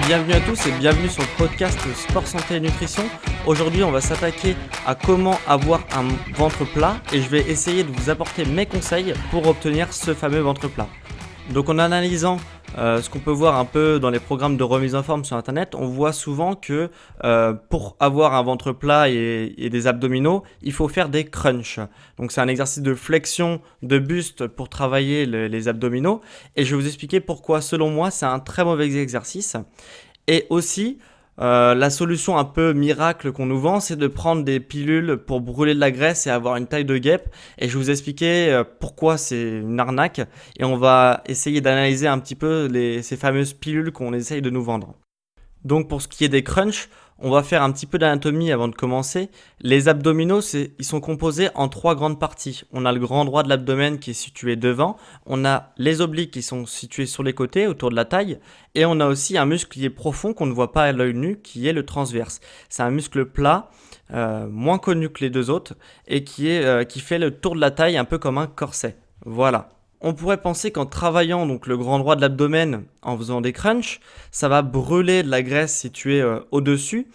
Bienvenue à tous et bienvenue sur le podcast Sport, Santé et Nutrition. Aujourd'hui, on va s'attaquer à comment avoir un ventre plat et je vais essayer de vous apporter mes conseils pour obtenir ce fameux ventre plat. Donc en analysant ce qu'on peut voir un peu dans les programmes de remise en forme sur internet, on voit souvent que pour avoir un ventre plat et des abdominaux, il faut faire des crunchs. Donc c'est un exercice de flexion de buste pour travailler les abdominaux et je vais vous expliquer pourquoi selon moi c'est un très mauvais exercice. Et aussi la solution un peu miracle qu'on nous vend, c'est de prendre des pilules pour brûler de la graisse et avoir une taille de guêpe. Et je vais vous expliquer pourquoi c'est une arnaque. Et on va essayer d'analyser un petit peu ces fameuses pilules qu'on essaye de nous vendre. Donc pour ce qui est des crunchs, on va faire un petit peu d'anatomie avant de commencer. Les abdominaux, ils sont composés en 3 grandes parties. On a le grand droit de l'abdomen qui est situé devant, on a les obliques qui sont situés sur les côtés autour de la taille, et on a aussi un muscle qui est profond qu'on ne voit pas à l'œil nu, qui est le transverse. C'est un muscle plat, moins connu que les deux autres, et qui fait le tour de la taille un peu comme un corset. Voilà. On pourrait penser qu'en travaillant donc le grand droit de l'abdomen en faisant des crunchs, ça va brûler de la graisse située au-dessus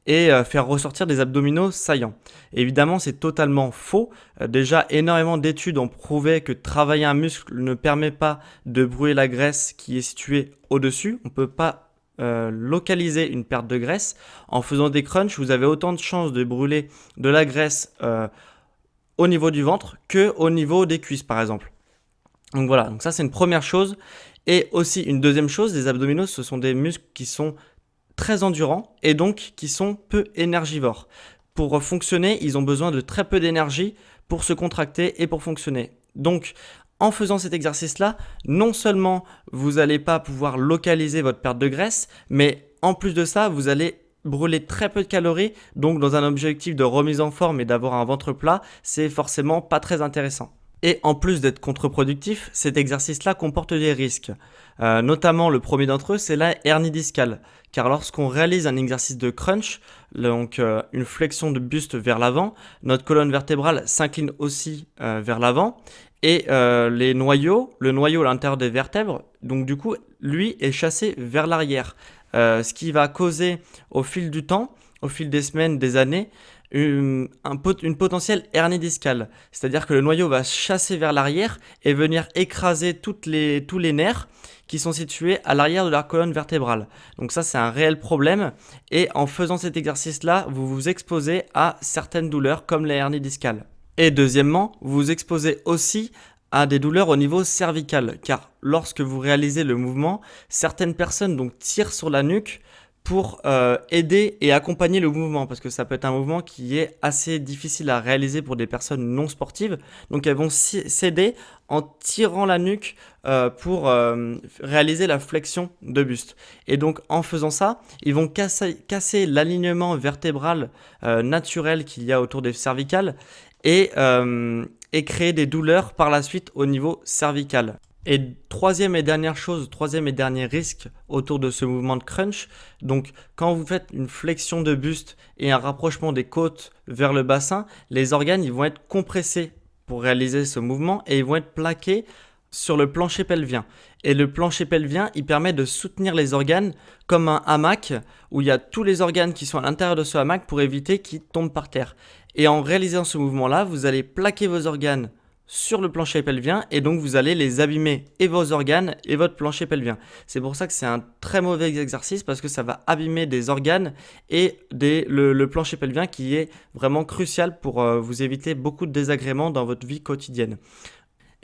et faire ressortir des abdominaux saillants. Évidemment, c'est totalement faux. Déjà, énormément d'études ont prouvé que travailler un muscle ne permet pas de brûler la graisse qui est située au-dessus. On ne peut pas localiser une perte de graisse. En faisant des crunchs, vous avez autant de chances de brûler de la graisse au niveau du ventre qu'au niveau des cuisses par exemple. Donc voilà, donc ça c'est une première chose. Et aussi une deuxième chose, les abdominaux, ce sont des muscles qui sont très endurants et donc qui sont peu énergivores. Pour fonctionner, ils ont besoin de très peu d'énergie pour se contracter et pour fonctionner. Donc en faisant cet exercice-là, non seulement vous n'allez pas pouvoir localiser votre perte de graisse, mais en plus de ça, vous allez brûler très peu de calories. Donc dans un objectif de remise en forme et d'avoir un ventre plat, c'est forcément pas très intéressant. Et en plus d'être contre-productif, cet exercice-là comporte des risques. Notamment, le premier d'entre eux, c'est la hernie discale. Car lorsqu'on réalise un exercice de crunch, donc une flexion de buste vers l'avant, notre colonne vertébrale s'incline aussi vers l'avant. Et le noyau à l'intérieur des vertèbres, donc du coup, lui est chassé vers l'arrière. Ce qui va causer au fil du temps, au fil des semaines, des années, une potentielle hernie discale. C'est-à-dire que le noyau va chasser vers l'arrière et venir écraser tous les nerfs qui sont situés à l'arrière de la colonne vertébrale. Donc ça, c'est un réel problème. Et en faisant cet exercice-là, vous vous exposez à certaines douleurs comme la hernie discale. Et deuxièmement, vous vous exposez aussi à des douleurs au niveau cervical. Car lorsque vous réalisez le mouvement, certaines personnes donc tirent sur la nuque pour aider et accompagner le mouvement, parce que ça peut être un mouvement qui est assez difficile à réaliser pour des personnes non sportives. Donc elles vont s'aider en tirant la nuque pour réaliser la flexion de buste. Et donc en faisant ça, ils vont casser l'alignement vertébral naturel qu'il y a autour des cervicales et créer des douleurs par la suite au niveau cervical. Et troisième et dernier risque autour de ce mouvement de crunch, donc quand vous faites une flexion de buste et un rapprochement des côtes vers le bassin, les organes ils vont être compressés pour réaliser ce mouvement et ils vont être plaqués sur le plancher pelvien. Et le plancher pelvien, il permet de soutenir les organes comme un hamac où il y a tous les organes qui sont à l'intérieur de ce hamac pour éviter qu'ils tombent par terre. Et en réalisant ce mouvement-là, vous allez plaquer vos organes sur le plancher pelvien et donc vous allez les abîmer et vos organes et votre plancher pelvien. C'est pour ça que c'est un très mauvais exercice parce que ça va abîmer des organes et le plancher pelvien qui est vraiment crucial pour vous éviter beaucoup de désagréments dans votre vie quotidienne.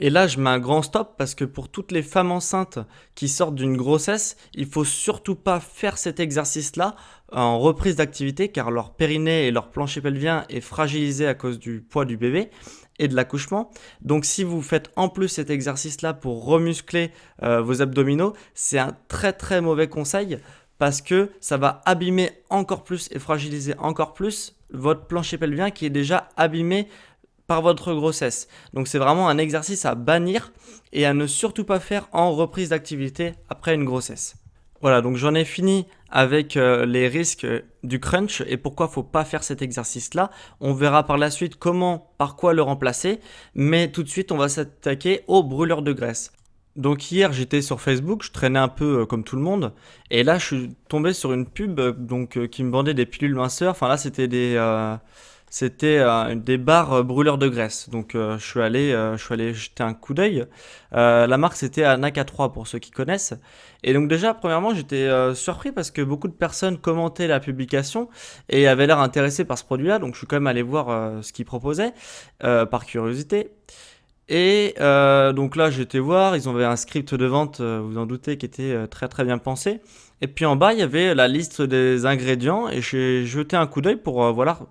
Et là, je mets un grand stop parce que pour toutes les femmes enceintes qui sortent d'une grossesse, il ne faut surtout pas faire cet exercice-là en reprise d'activité car leur périnée et leur plancher pelvien est fragilisé à cause du poids du bébé et de l'accouchement. Donc si vous faites en plus cet exercice-là pour remuscler vos abdominaux, c'est un très très mauvais conseil parce que ça va abîmer encore plus et fragiliser encore plus votre plancher pelvien qui est déjà abîmé par votre grossesse. Donc c'est vraiment un exercice à bannir et à ne surtout pas faire en reprise d'activité après une grossesse. Voilà, donc j'en ai fini avec les risques du crunch et pourquoi il ne faut pas faire cet exercice-là. On verra par la suite par quoi le remplacer, mais tout de suite on va s'attaquer aux brûleurs de graisse. Donc hier, j'étais sur Facebook, je traînais un peu comme tout le monde, et là, je suis tombé sur une pub qui me vendait des pilules minceurs. Enfin là, c'était des barres brûleurs de graisse. Donc je suis allé jeter un coup d'œil. La marque c'était Anaka 3 pour ceux qui connaissent. Et donc déjà, premièrement, j'étais surpris parce que beaucoup de personnes commentaient la publication et avaient l'air intéressées par ce produit-là. Donc je suis quand même allé voir ce qu'ils proposaient par curiosité. Et donc là, j'étais voir, ils avaient un script de vente, vous en doutez, qui était très très bien pensé. Et puis en bas, il y avait la liste des ingrédients et j'ai jeté un coup d'œil pour voir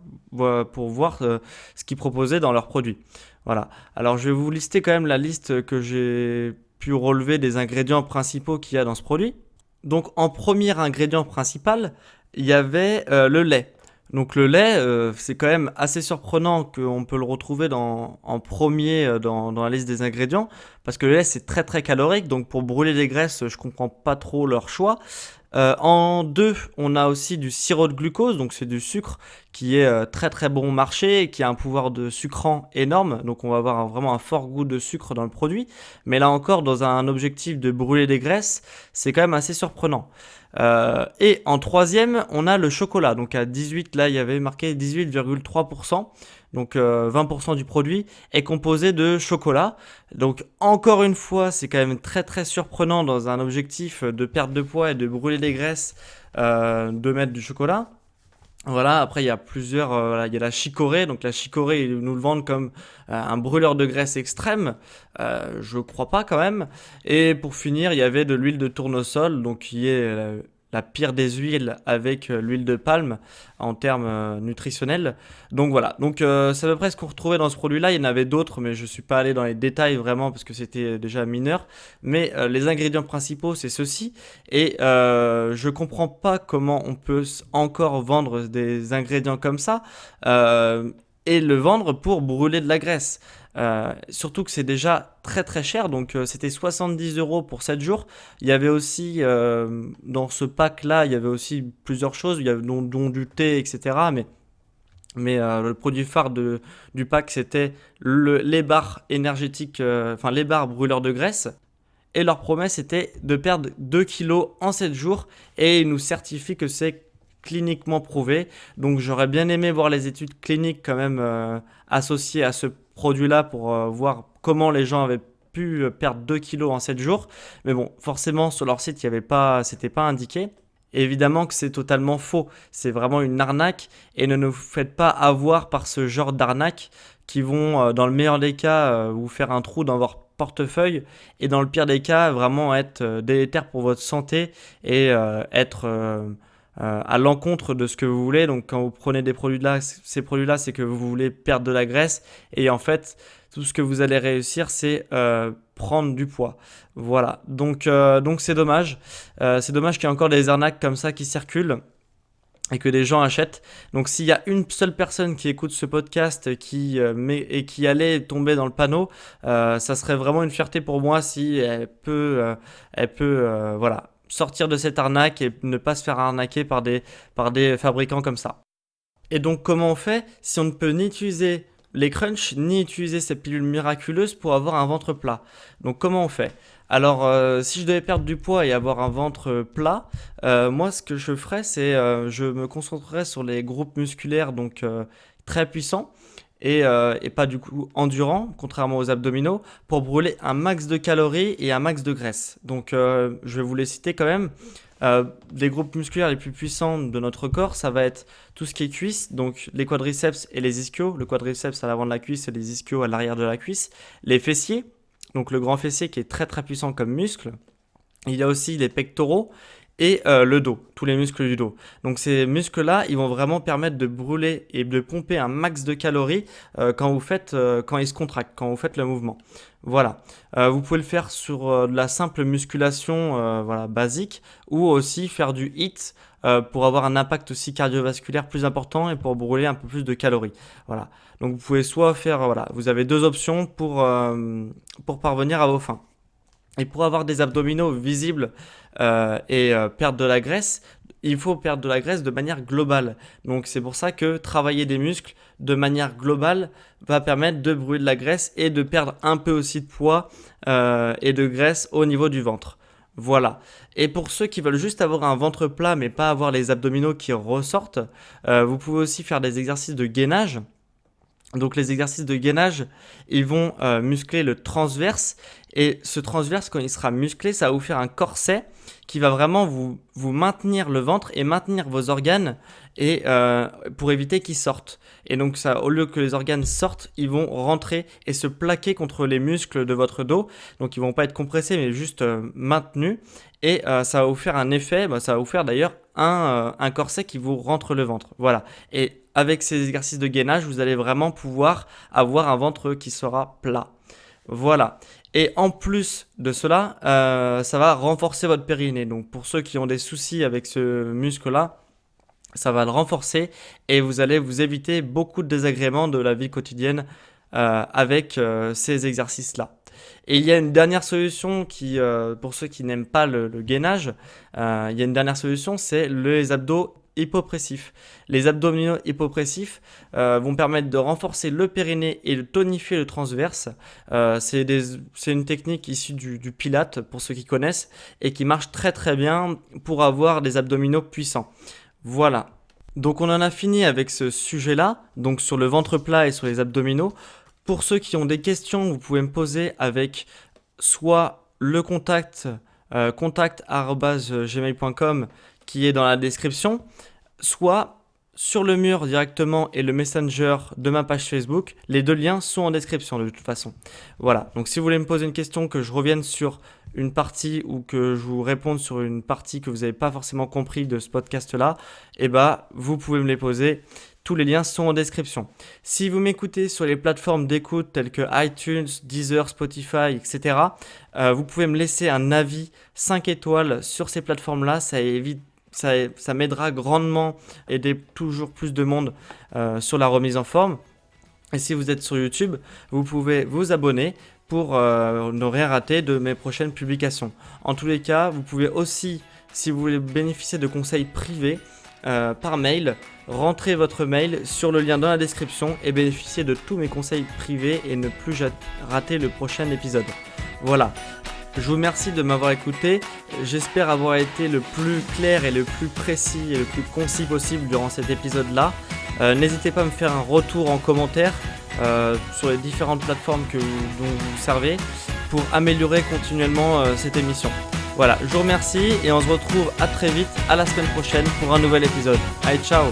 ce qu'ils proposaient dans leurs produits. Voilà. Alors je vais vous lister quand même la liste que j'ai pu relever des ingrédients principaux qu'il y a dans ce produit. Donc en premier ingrédient principal, il y avait le lait. Donc le lait, c'est quand même assez surprenant qu'on peut le retrouver en premier dans la liste des ingrédients, parce que le lait c'est très très calorique, donc pour brûler les graisses, je comprends pas trop leur choix. En deux, on a aussi du sirop de glucose, donc c'est du sucre qui est très très bon marché et qui a un pouvoir de sucrant énorme, donc on va avoir vraiment un fort goût de sucre dans le produit. Mais là encore, dans un objectif de brûler des graisses, c'est quand même assez surprenant. Et en troisième, on a le chocolat. Donc à 18, là, il y avait marqué 18,3%. Donc 20% du produit est composé de chocolat. Donc encore une fois, c'est quand même très très surprenant dans un objectif de perte de poids et de brûler des graisses de mettre du chocolat. Voilà, après il y a plusieurs, voilà, il y a la chicorée, donc la chicorée ils nous le vendent comme un brûleur de graisse extrême, je crois pas quand même. Et pour finir, il y avait de l'huile de tournesol, donc qui est la pire des huiles avec l'huile de palme en termes nutritionnels. Donc voilà, donc c'est à peu près ce qu'on retrouvait dans ce produit-là. Il y en avait d'autres, mais je suis pas allé dans les détails vraiment parce que c'était déjà mineur. Mais les ingrédients principaux, c'est ceci. Et je comprends pas comment on peut encore vendre des ingrédients comme ça et le vendre pour brûler de la graisse. Surtout que c'est déjà très très cher, donc c'était 70 euros pour 7 jours. Il y avait aussi dans ce pack là, il y avait aussi plusieurs choses, il y avait dont du thé, etc. Mais le produit phare du pack c'était les barres énergétiques, enfin les barres brûleurs de graisse. Et leur promesse était de perdre 2 kilos en 7 jours. Et ils nous certifient que c'est cliniquement prouvé. Donc j'aurais bien aimé voir les études cliniques quand même associées à ce produit-là pour voir comment les gens avaient pu perdre 2 kilos en 7 jours. Mais bon, forcément sur leur site, il y avait pas, c'était pas indiqué. Évidemment que c'est totalement faux, c'est vraiment une arnaque et ne nous faites pas avoir par ce genre d'arnaque qui vont, dans le meilleur des cas, vous faire un trou dans votre portefeuille et dans le pire des cas, vraiment être délétère pour votre santé et être à l'encontre de ce que vous voulez. Donc quand vous prenez ces produits-là, c'est que vous voulez perdre de la graisse et en fait, tout ce que vous allez réussir, c'est prendre du poids. Voilà, donc c'est dommage. C'est dommage qu'il y ait encore des arnaques comme ça qui circulent et que des gens achètent. Donc s'il y a une seule personne qui écoute ce podcast et qui allait tomber dans le panneau, ça serait vraiment une fierté pour moi si elle peut voilà, sortir de cette arnaque et ne pas se faire arnaquer par des fabricants comme ça. Et donc comment on fait si on ne peut ni utiliser les crunchs ni utiliser ces pilules miraculeuses pour avoir un ventre plat? Donc comment on fait? Alors si je devais perdre du poids et avoir un ventre plat, moi ce que je ferais c'est je me concentrerais sur les groupes musculaires donc très puissants et pas du coup endurants, contrairement aux abdominaux, pour brûler un max de calories et un max de graisse. Donc je vais vous les citer quand même. Les groupes musculaires les plus puissants de notre corps, ça va être tout ce qui est cuisse, donc les quadriceps et les ischios. Le quadriceps à l'avant de la cuisse et les ischios à l'arrière de la cuisse. Les fessiers, donc le grand fessier qui est très très puissant comme muscle. Il y a aussi les pectoraux et le dos, tous les muscles du dos. Donc ces muscles-là, ils vont vraiment permettre de brûler et de pomper un max de calories quand ils se contractent, quand vous faites le mouvement. Voilà. Vous pouvez le faire sur de la simple musculation voilà, basique ou aussi faire du HIIT pour avoir un impact aussi cardiovasculaire plus important et pour brûler un peu plus de calories. Voilà. Donc vous pouvez soit faire, voilà, vous avez deux options pour parvenir à vos fins. Et pour avoir des abdominaux visibles et perdre de la graisse, il faut perdre de la graisse de manière globale. Donc c'est pour ça que travailler des muscles de manière globale va permettre de brûler de la graisse et de perdre un peu aussi de poids et de graisse au niveau du ventre. Voilà. Et pour ceux qui veulent juste avoir un ventre plat mais pas avoir les abdominaux qui ressortent, vous pouvez aussi faire des exercices de gainage. Donc les exercices de gainage, ils vont muscler le transverse, et ce transverse, quand il sera musclé, ça va vous faire un corset qui va vraiment vous maintenir le ventre et maintenir vos organes, et pour éviter qu'ils sortent. Et donc ça, au lieu que les organes sortent, ils vont rentrer et se plaquer contre les muscles de votre dos. Donc ils vont pas être compressés mais juste maintenus, et ça va vous faire un effet, ça va vous faire d'ailleurs un corset qui vous rentre le ventre. Voilà. Et avec ces exercices de gainage, vous allez vraiment pouvoir avoir un ventre qui sera plat. Voilà. Et en plus de cela, ça va renforcer votre périnée. Donc pour ceux qui ont des soucis avec ce muscle-là, ça va le renforcer et vous allez vous éviter beaucoup de désagréments de la vie quotidienne avec ces exercices-là. Et il y a une dernière solution qui, pour ceux qui n'aiment pas le gainage, il y a une dernière solution, c'est les abdos hypopressifs. Les abdominaux hypopressifs vont permettre de renforcer le périnée et de tonifier le transverse. C'est une technique issue du Pilate, pour ceux qui connaissent, et qui marche très très bien pour avoir des abdominaux puissants. Voilà. Donc on en a fini avec ce sujet-là, donc sur le ventre plat et sur les abdominaux. Pour ceux qui ont des questions, vous pouvez me poser avec soit le contact@gmail.com qui est dans la description, soit sur le mur directement et le messenger de ma page Facebook. Les deux liens sont en description de toute façon. Voilà, donc si vous voulez me poser une question, que je revienne sur une partie ou que je vous réponde sur une partie que vous n'avez pas forcément compris de ce podcast-là, vous pouvez me les poser. Tous les liens sont en description. Si vous m'écoutez sur les plateformes d'écoute telles que iTunes, Deezer, Spotify, etc., vous pouvez me laisser un avis 5 étoiles sur ces plateformes-là. Ça m'aidera grandement à aider toujours plus de monde sur la remise en forme. Et si vous êtes sur YouTube, vous pouvez vous abonner pour ne rien rater de mes prochaines publications. En tous les cas, vous pouvez aussi, si vous voulez bénéficier de conseils privés par mail, rentrez votre mail sur le lien dans la description et bénéficiez de tous mes conseils privés et ne plus rater le prochain épisode. Voilà. Je vous remercie de m'avoir écouté. J'espère avoir été le plus clair et le plus précis et le plus concis possible durant cet épisode-là. N'hésitez pas à me faire un retour en commentaire sur les différentes plateformes dont vous servez pour améliorer continuellement cette émission. Voilà, je vous remercie et on se retrouve à très vite, à la semaine prochaine pour un nouvel épisode. Allez, ciao!